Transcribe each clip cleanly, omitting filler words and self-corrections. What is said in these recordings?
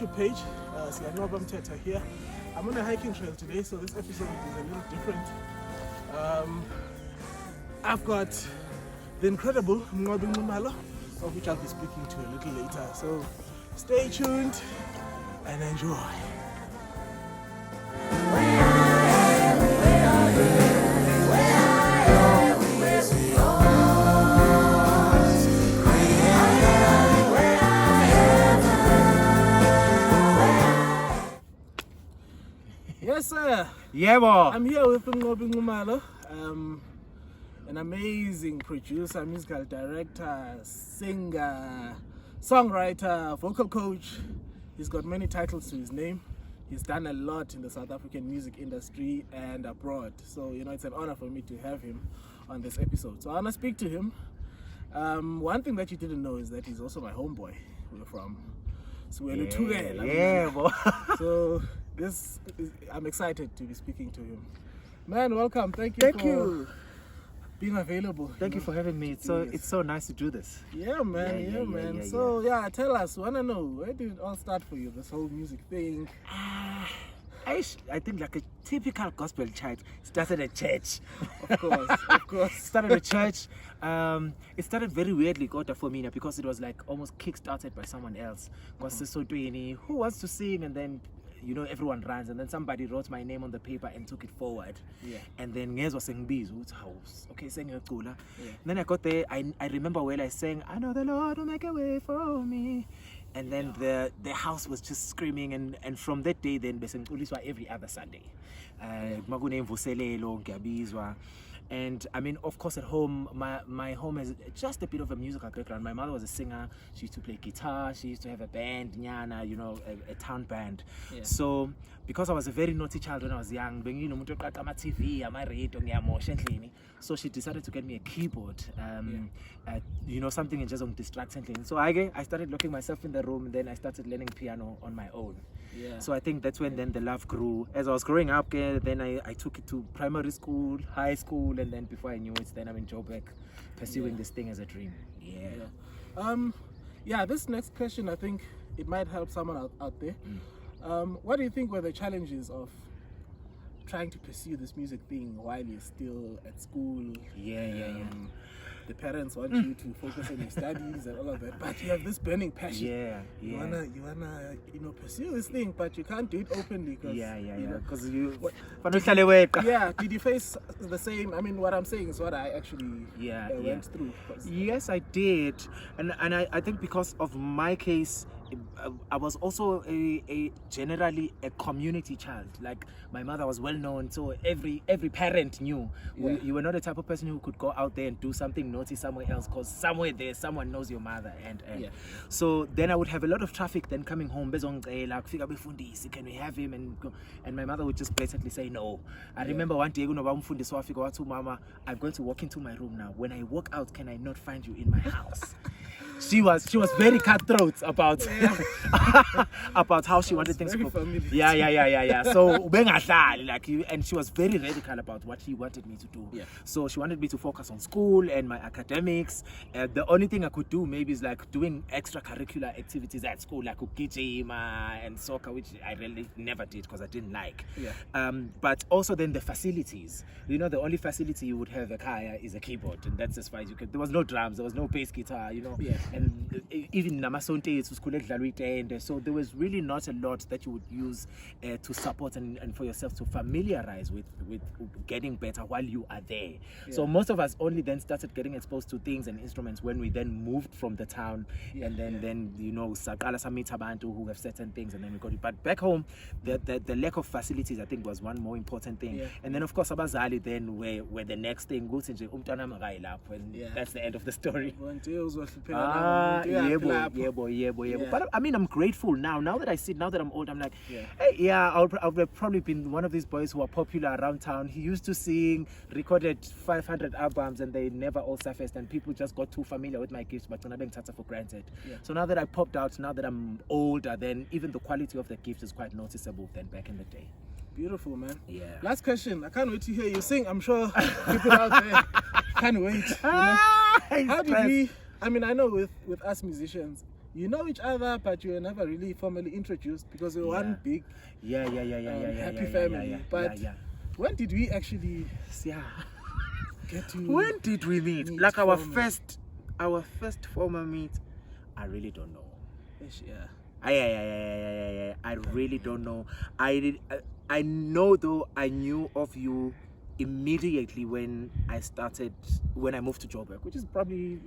YouTube page, Siyanqoba Mthethwa here. I'm on a hiking trail today, so this episode is a little different. I've got the incredible Nxumalo, of which I'll be speaking to a little later. So stay tuned and enjoy. Yes, sir. Yeah, boy. I'm here with Nxumalo, an amazing producer, musical director, singer, songwriter, vocal coach. He's got many titles to his name. He's done a lot in the South African music industry and abroad. So, it's an honor for me to have him on this episode. So I want to speak to him. One thing that you didn't know is that he's also my homeboy. We're from Siyanqoba. Yeah, boy. So I'm excited to be speaking to him. Man, welcome. Thank you for being available. Thank you for having me. It's so nice to do this. Yeah, man. Yeah, man. So tell us. Wanna know, where did it all start for you? This whole music thing. I think like a typical gospel child, started at church. Of course. Started at church. It started very weirdly, for me, because it was like almost kick-started by someone else. Because so who wants to sing, and then everyone runs, and then somebody wrote my name on the paper and took it forward. Yeah. And then ngezwa sengibiza ukuthi house. Okay, sengiyacula. Then I got there, I remember when I sang, I know the Lord will make a way for me. And then the house was just screaming, and from that day then besengiculiswa every other Sunday. Makunemvuselelo ngiyabizwa. And I mean, of course, at home, my home has just a bit of a musical background. My mother was a singer. She used to play guitar. She used to have a band, Nyana, a town band. Yeah. So, because I was a very naughty child when I was young, so she decided to get me a keyboard, something in just distractingly. So I started locking myself in the room, and then I started learning piano on my own. Yeah. So I think that's when then the love grew. As I was growing up, then I took it to primary school, high school, and then before I knew it, then I'm in Joburg, pursuing this thing as a dream. This next question, I think it might help someone out there. What do you think were the challenges of trying to pursue this music thing while you're still at school? The parents want you to focus on your studies and all of that, but you have this burning passion. You wanna pursue this thing, but you can't do it openly. Because did you face the same? I mean, what I'm saying is what I actually went through. Yes, I did, and I think because of my case, I was also generally a community child. Like, my mother was well known, so every parent knew. You were not the type of person who could go out there and do something naughty somewhere else, because somewhere there someone knows your mother. And so then I would have a lot of traffic then coming home. Can we have him? And my mother would just blatantly say no. I remember one day, Mama, I'm going to walk into my room now. When I walk out, can I not find you in my house? She was very cutthroat about about how she wanted things to go. So and she was very radical about what she wanted me to do. So she wanted me to focus on school and my academics. The only thing I could do maybe is like doing extracurricular activities at school, like gym and soccer, which I really never did because I didn't like. But also then the facilities. The only facility you would have a kaya is a keyboard, and that's as far as you could. There was no drums, there was no bass guitar, and even Namasonte, it was and so there was really not a lot that you would use to support and for yourself to familiarize with getting better while you are there. So most of us only then started getting exposed to things and instruments when we then moved from the town, and then Sakala Samita Bantu who have certain things, and then we got it. But back home, the lack of facilities, I think, was one more important thing. And then of course Abazali then were the next thing. That's the end of the story. But I mean, I'm grateful now that I see, now that I'm old, I'm like, I'll have probably been one of these boys who are popular around town. He used to sing, recorded 500 albums, and they never all surfaced, and people just got too familiar with my gifts, but I'm being taken for granted. So now that I popped out, now that I'm older, then even the quality of the gift is quite noticeable than back in the day. Beautiful, man. Last question. I can't wait to hear you sing. I'm sure people out there can't wait. How did we? I mean, I know with us musicians, you know each other, but you were never really formally introduced because we were one big happy family. But when did we actually get to when did we meet? Like our first formal meet, I really don't know. I really don't know. I know though I knew of you immediately when I moved to Joburg, which is probably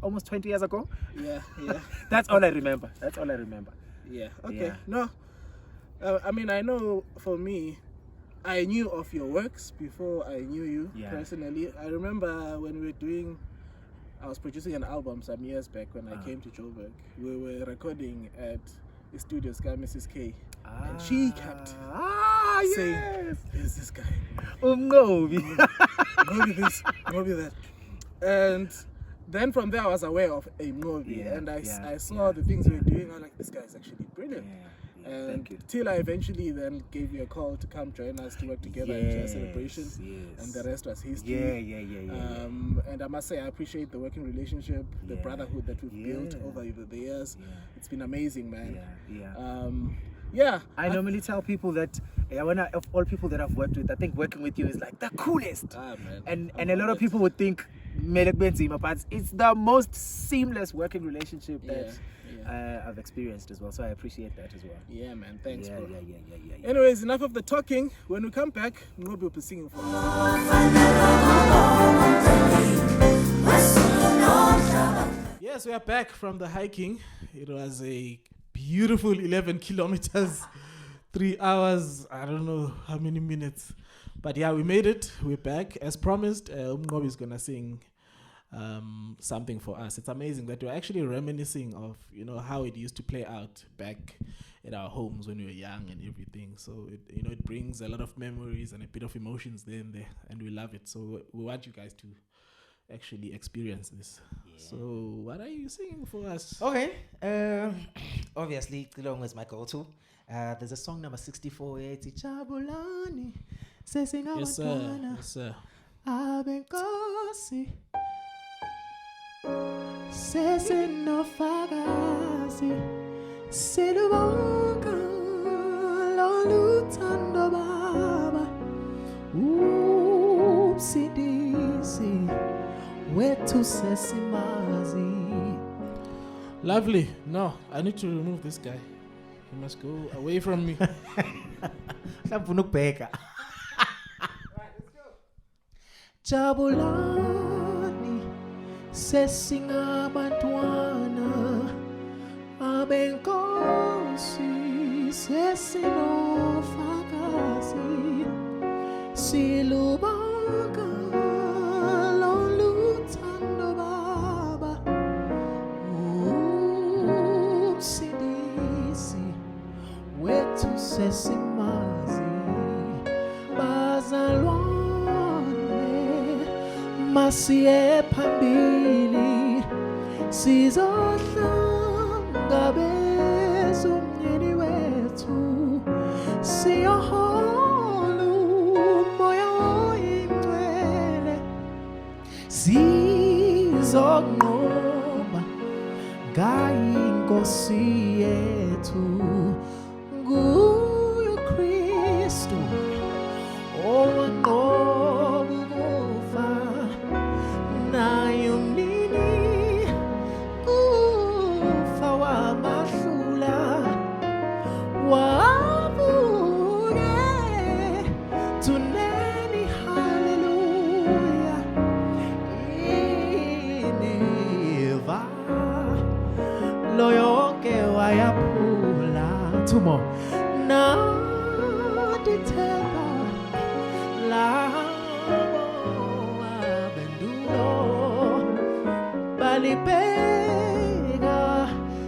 almost 20 years ago. Yeah. That's all I remember. Yeah. Okay. Yeah. No. I mean, I know for me, I knew of your works before I knew you personally. I remember when I was producing an album some years back when I came to Joburg. We were recording at the studios by Mrs. K. And she kept saying, "There's this guy. Mnqobi. Mnqobi this, Mnqobi that." And then from there I was aware of a Mnqobi, and I saw the things we were doing. I was like, this guy is actually brilliant. And thank you. Till I eventually then gave you a call to come join us to work together in a celebration, and the rest was history. And I must say I appreciate the working relationship, the brotherhood that we've built over the years. It's been amazing, man. I normally tell people that of all people that I've worked with, I think working with you is like the coolest. Man. And a lot of people would think but it's the most seamless working relationship that I've experienced as well. So I appreciate that as well. Yeah, man. Thanks, bro. Yeah. Anyways, enough of the talking. When we come back, Mnqobi will be singing for us. Yes, we are back from the hiking. It was a beautiful 11 kilometers, 3 hours, I don't know how many minutes. But yeah, we made it. We're back. As promised, Mnqobi is going to sing something for us. It's amazing that we're actually reminiscing of, how it used to play out back at our homes when we were young and everything. So, it brings a lot of memories and a bit of emotions there, and we love it. So we want you guys to actually experience this. So what are you singing for us? Okay. Obviously, Kilong is my go-to. There's a song number 64. It's Chabulani. Yes, sir. Abenkosi sesenofakazi silubonga loluthando baba upsidisi wethu sesimazi. Lovely. No, I need to remove this guy. He must go away from me. Jabulani sesingabantwana abenkosi sesinofakazi silubonga loluthando baba upsidisi wethu sesimazi bazalwane masiye phambili sizohlangabeza umnyeni wethu siyohola umoya oyingcwele sizokunqoba ngayinkosi yethu nguye uKristu owanqoba ukufa naye umnini kufa wamahlula wavuke tuneni haleluya ineva loyonke wayaphula tumo nadithemba labo abendulo balibheka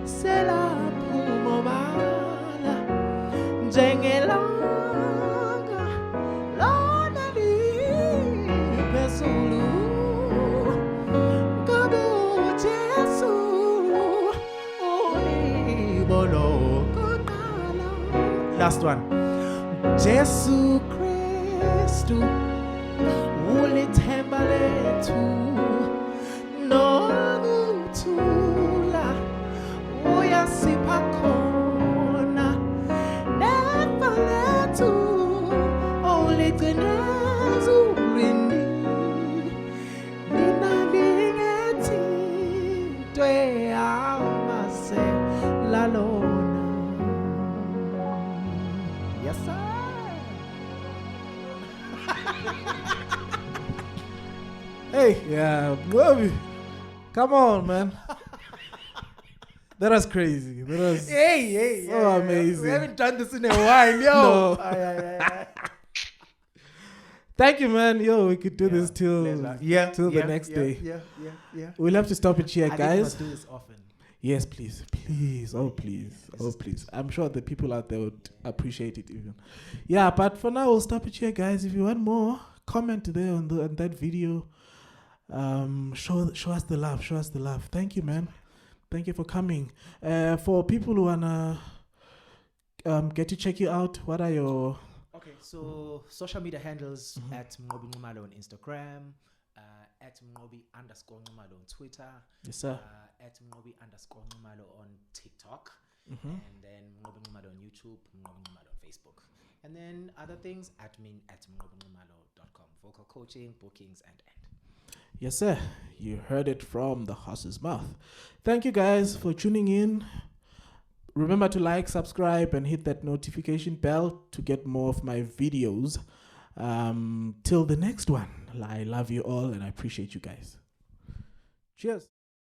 selaphuma obala njengelanga lona liphezulu ngabe uJesu ulibolo kuqala. Last one. Jesu Kristu ulithemba lethu nokuthula sipha khona nefa lethu oligcina ezulwini lina lingethi twe amase lalona. Yes sir. Hey, yeah, Mnqobi. Come on, man. That was crazy. That was Hey, so amazing. We haven't done this in a while, yo. No. Ay. Thank you, man. Yo, we could do this till the next day. Yeah. We'll have to stop it here, I think we guys. must do this often. Yes, please. Oh, please. I'm sure the people out there would appreciate it even. Yeah, but for now, we'll stop it here, guys. If you want more, comment there on that video. Show us the love. Thank you, man. Thank you for coming. For people who wanna get to check you out, what are your... Okay, so social media handles at Nxumalo on Instagram, at Mnqobi_Nxumalo on Twitter, Yes, sir. at Mnqobi_Nxumalo on TikTok, and then Nxumalo on YouTube, Nxumalo on Facebook. And then other things, admin at mnqobinxumalo.com. Vocal coaching, bookings, and. Yes, sir. You heard it from the horse's mouth. Thank you guys for tuning in. Remember to like, subscribe, and hit that notification bell to get more of my videos. Till the next one. I love you all and I appreciate you guys. Cheers.